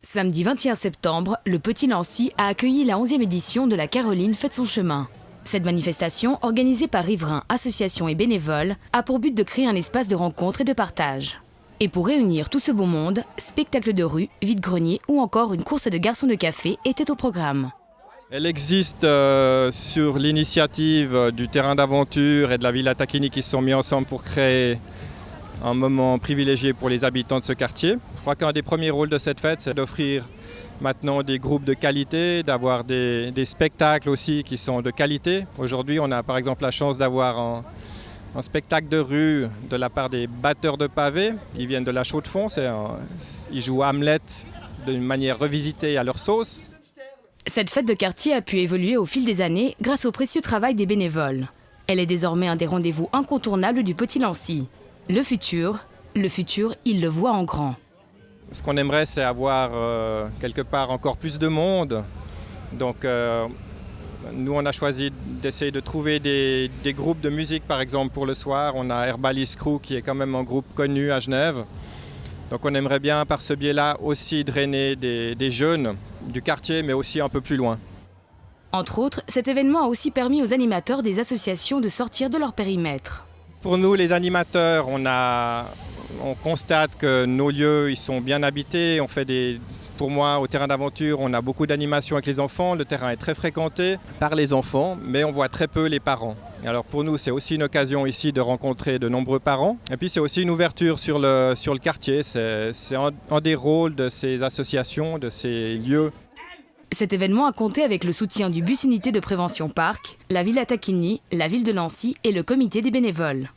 Samedi 21 septembre, le Petit Nancy a accueilli la 11e édition de la Caroline Fête son chemin. Cette manifestation, organisée par riverains, associations et bénévoles, a pour but de créer un espace de rencontre et de partage. Et pour réunir tout ce beau monde, spectacle de rue, vide-grenier ou encore une course de garçons de café étaient au programme. Elle existe sur l'initiative du terrain d'aventure et de la Villa Tacchini qui se sont mis ensemble pour créer un moment privilégié pour les habitants de ce quartier. Je crois qu'un des premiers rôles de cette fête, c'est d'offrir maintenant des groupes de qualité, d'avoir des spectacles aussi qui sont de qualité. Aujourd'hui, on a par exemple la chance d'avoir un spectacle de rue de la part des batteurs de pavés. Ils viennent de la Chaux-de-Fonds, ils jouent Hamlet d'une manière revisitée à leur sauce. Cette fête de quartier a pu évoluer au fil des années grâce au précieux travail des bénévoles. Elle est désormais un des rendez-vous incontournables du Petit Nancy. Le futur, il le voit en grand. Ce qu'on aimerait, c'est avoir quelque part encore plus de monde. Donc, nous, on a choisi d'essayer de trouver des groupes de musique, par exemple, pour le soir. On a Herbalist Crew, qui est quand même un groupe connu à Genève. Donc, on aimerait bien, par ce biais-là, aussi drainer des jeunes du quartier, mais aussi un peu plus loin. Entre autres, cet événement a aussi permis aux animateurs des associations de sortir de leur périmètre. Pour nous, les animateurs, on constate que nos lieux ils sont bien habités. Pour moi, au terrain d'aventure, on a beaucoup d'animations avec les enfants. Le terrain est très fréquenté par les enfants, mais on voit très peu les parents. Alors pour nous, c'est aussi une occasion ici de rencontrer de nombreux parents. Et puis c'est aussi une ouverture sur le quartier. C'est un des rôles de ces associations, de ces lieux. Cet événement a compté avec le soutien du bus unité de prévention Parc, la Villa Tacchini, la ville de Nancy et le comité des bénévoles.